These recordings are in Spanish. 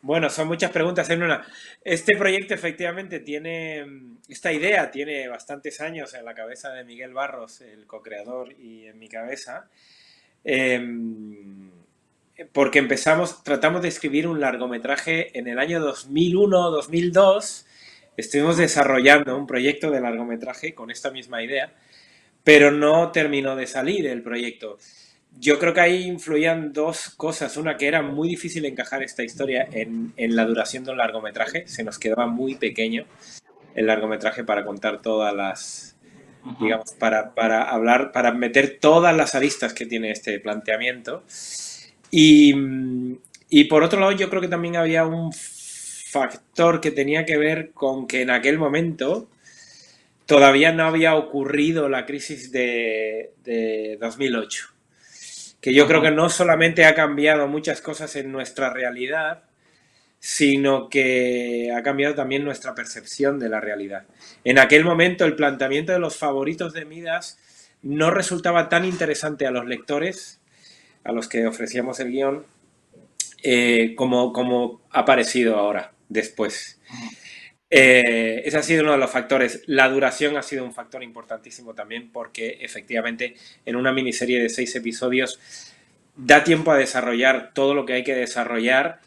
Bueno, son muchas preguntas en una. Este proyecto efectivamente esta idea tiene bastantes años en la cabeza de Miguel Barros, el co-creador, y en mi cabeza, porque tratamos de escribir un largometraje en el año 2001-2002. Estuvimos Ujú. desarrollando un proyecto de largometraje con esta misma idea, pero no terminó de salir el proyecto. Yo creo que ahí influían dos cosas. Una, que era muy difícil encajar esta historia en la duración de un largometraje. Se nos quedaba muy pequeño el largometraje para contar todas las, Ujú. digamos, para hablar, para meter todas las aristas que tiene este planteamiento. Y, y por otro lado, yo creo que también había un factor que tenía que ver con que en aquel momento todavía no había ocurrido la crisis de 2008, que yo creo Ujú. que no solamente ha cambiado muchas cosas en nuestra realidad, sino que ha cambiado también nuestra percepción de la realidad. En aquel momento el planteamiento de los favoritos de Midas no resultaba tan interesante a los lectores, a los que ofrecíamos el guión, como ha aparecido ahora, después. Ujú. Ese ha sido uno de los factores. La duración ha sido un factor importantísimo también porque efectivamente en una miniserie de 6 episodios da tiempo a desarrollar todo lo que hay que desarrollar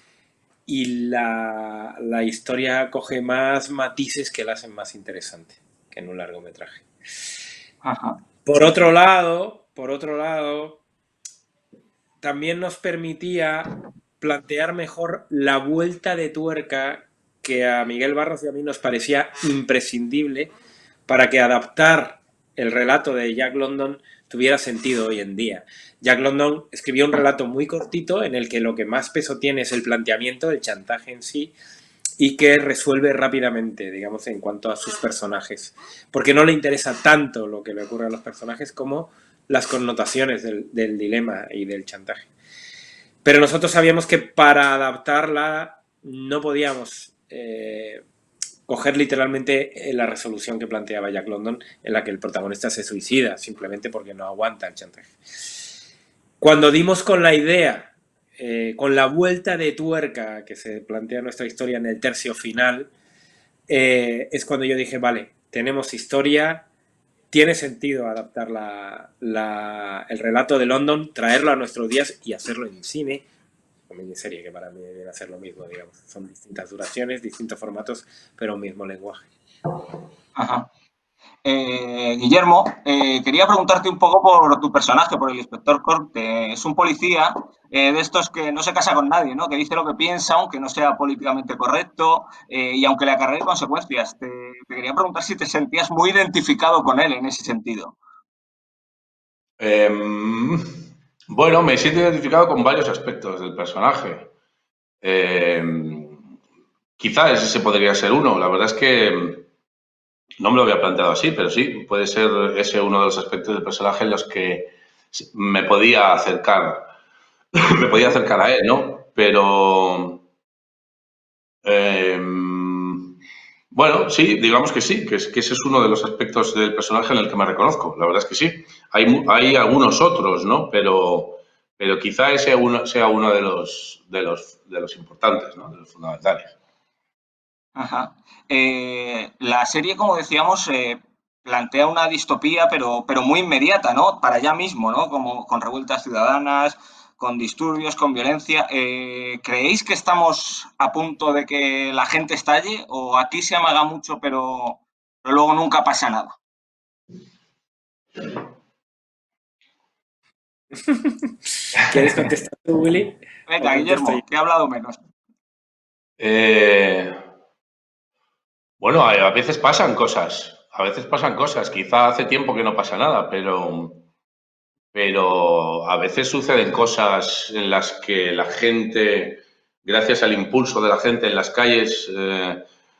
y la historia coge más matices que la hacen más interesante que en un largometraje. Ajá. Por otro lado, también nos permitía plantear mejor la vuelta de tuerca que a Miguel Barros y a mí nos parecía imprescindible para que adaptar el relato de Jack London tuviera sentido hoy en día. Jack London escribió un relato muy cortito en el que lo que más peso tiene es el planteamiento, el chantaje en sí, y que resuelve rápidamente, digamos, en cuanto a sus personajes. Porque no le interesa tanto lo que le ocurre a los personajes como las connotaciones del dilema y del chantaje. Pero nosotros sabíamos que para adaptarla no podíamos coger literalmente la resolución que planteaba Jack London, en la que el protagonista se suicida simplemente porque no aguanta el chantaje. Cuando dimos con la idea, con la vuelta de tuerca que se plantea nuestra historia en el tercio final, es cuando yo dije, vale, tenemos historia, tiene sentido adaptar el relato de London, traerlo a nuestros días y hacerlo en cine o miniserie, que para mí viene a ser lo mismo, digamos. Son distintas duraciones, distintos formatos, pero un mismo lenguaje. Ajá. Guillermo, quería preguntarte un poco por tu personaje, por el inspector Corp, que es un policía de estos que no se casa con nadie, ¿no? Que dice lo que piensa, aunque no sea políticamente correcto y aunque le acarree consecuencias. Te quería preguntar si te sentías muy identificado con él en ese sentido. Em, bueno, me siento identificado con varios aspectos del personaje. Quizá ese podría ser uno. La verdad es que no me lo había planteado así, pero sí, puede ser ese uno de los aspectos del personaje en los que me podía acercar, me podía acercar a él, ¿no? Pero bueno, sí, digamos que sí, que ese es uno de los aspectos del personaje en el que me reconozco. La verdad es que sí. Hay algunos otros, ¿no? Pero quizá ese uno, sea uno de los importantes, ¿no? De los fundamentales. Ajá. La serie, como decíamos, plantea una distopía, pero muy inmediata, ¿no? Para allá mismo, ¿no? Como con revueltas ciudadanas, con disturbios, con violencia. ¿Creéis que estamos a punto de que la gente estalle o aquí se amaga mucho, pero luego nunca pasa nada? ¿Quieres contestar tú, Willy? ¿O Venga, contesto yo? Guillermo, que he hablado menos. Eh, bueno, a veces pasan cosas. A veces pasan cosas. Quizá hace tiempo que no pasa nada, pero a veces suceden cosas en las que la gente, gracias al impulso de la gente en las calles,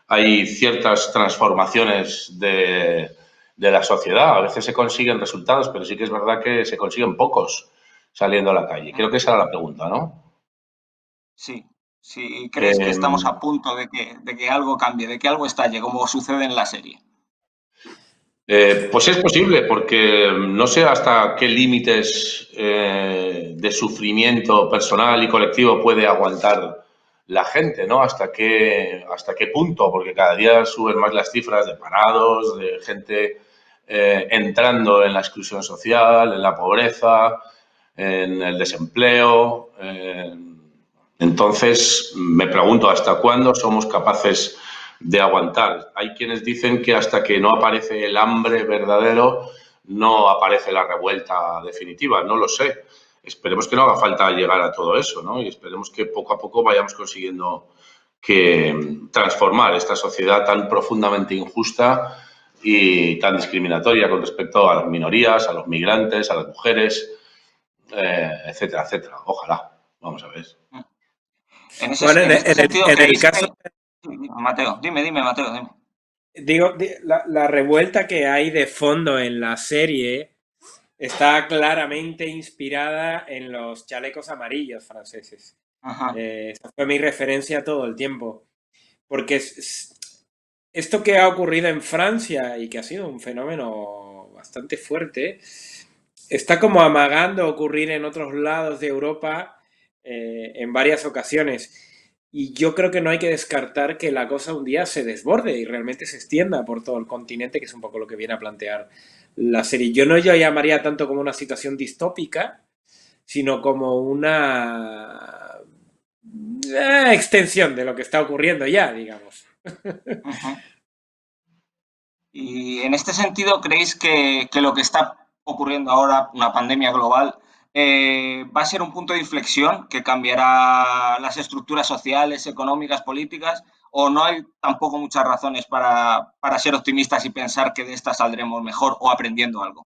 hay ciertas transformaciones de la sociedad. A veces se consiguen resultados, pero sí que es verdad que se consiguen pocos saliendo a la calle. Creo que esa era la pregunta, ¿no? Sí, sí. ¿Crees que Eh, estamos a punto de que algo cambie, de que algo estalle, como sucede en la serie? Pues es posible, porque no sé hasta qué límites de sufrimiento personal y colectivo puede aguantar la gente, ¿no? ¿Hasta qué punto? Porque cada día suben más las cifras de parados, de gente entrando en la exclusión social, en la pobreza, en el desempleo. Entonces, me pregunto, ¿hasta cuándo somos capaces de aguantar? Hay quienes dicen que hasta que no aparece el hambre verdadero, no aparece la revuelta definitiva. No lo sé. Esperemos que no haga falta llegar a todo eso, ¿no? Y esperemos que poco a poco vayamos consiguiendo transformar esta sociedad tan profundamente injusta y tan discriminatoria con respecto a las minorías, a los migrantes, a las mujeres, etcétera, etcétera. Ojalá. Vamos a ver. Bueno, En este sentido, en el ¿creéis caso, que... Mateo, dime, Mateo, dime. digo, la revuelta que hay de fondo en la serie está claramente inspirada en los chalecos amarillos franceses. Ajá. Esa fue mi referencia todo el tiempo. Porque esto que ha ocurrido en Francia y que ha sido un fenómeno bastante fuerte, está como amagando ocurrir en otros lados de Europa en varias ocasiones. Y yo creo que no hay que descartar que la cosa un día se desborde y realmente se extienda por todo el continente, que es un poco lo que viene a plantear la serie. Yo no lo llamaría tanto como una situación distópica, sino como una extensión de lo que está ocurriendo ya, digamos. Ajá. Y en este sentido, ¿creéis que lo que está ocurriendo ahora, una pandemia global, va a ser un punto de inflexión que cambiará las estructuras sociales, económicas, políticas? ¿O no hay tampoco muchas razones para ser optimistas y pensar que de esta saldremos mejor o aprendiendo algo?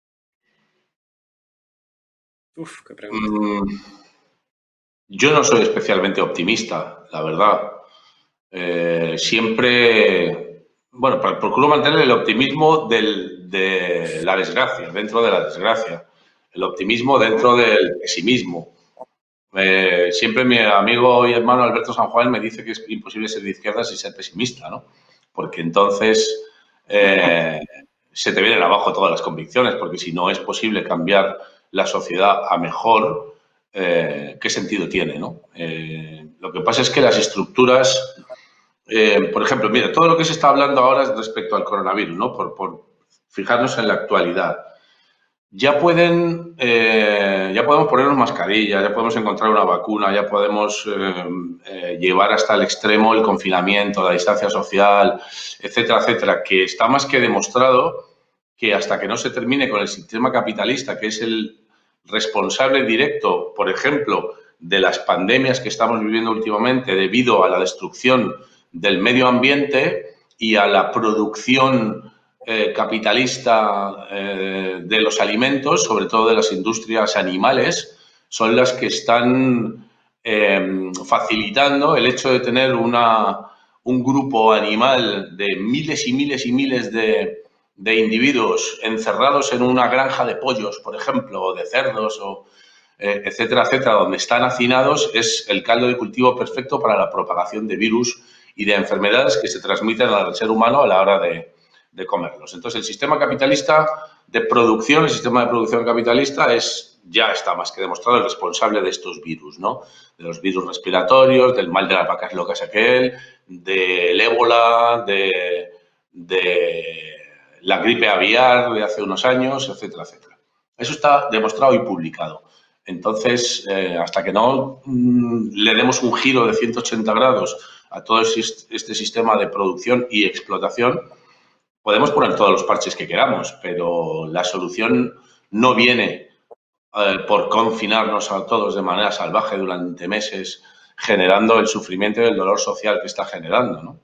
Uf, qué pregunta. Yo no soy especialmente optimista, la verdad. Siempre, bueno, procuro mantener el optimismo de la desgracia, dentro de la desgracia, el optimismo dentro del pesimismo. Siempre mi amigo y hermano Alberto San Juan me dice que es imposible ser de izquierdas y ser pesimista, ¿no? Porque entonces se te vienen abajo todas las convicciones, porque si no es posible cambiar la sociedad a mejor, ¿qué sentido tiene, no? Lo que pasa es que las estructuras, por ejemplo, mira, todo lo que se está hablando ahora es respecto al coronavirus, ¿no? Por fijarnos en la actualidad. Ya podemos ponernos mascarillas, ya podemos encontrar una vacuna, ya podemos llevar hasta el extremo el confinamiento, la distancia social, etcétera, etcétera, que está más que demostrado que hasta que no se termine con el sistema capitalista, que es el responsable directo, por ejemplo, de las pandemias que estamos viviendo últimamente debido a la destrucción del medio ambiente y a la producción capitalista de los alimentos, sobre todo de las industrias animales, son las que están facilitando el hecho de tener un grupo animal de miles y miles y miles de individuos encerrados en una granja de pollos, por ejemplo, o de cerdos, o etcétera, etcétera, donde están hacinados, es el caldo de cultivo perfecto para la propagación de virus y de enfermedades que se transmiten al ser humano a la hora de comerlos. Entonces, el sistema capitalista de producción, el sistema de producción capitalista ya está más que demostrado el responsable de estos virus, ¿no? De los virus respiratorios, del mal de las vacas locas aquel, del ébola, de la gripe aviar de hace unos años, etcétera, etcétera. Eso está demostrado y publicado. Entonces, hasta que no le demos un giro de 180 grados a todo este sistema de producción y explotación, podemos poner todos los parches que queramos, pero la solución no viene por confinarnos a todos de manera salvaje durante meses, generando el sufrimiento y el dolor social que está generando, ¿no?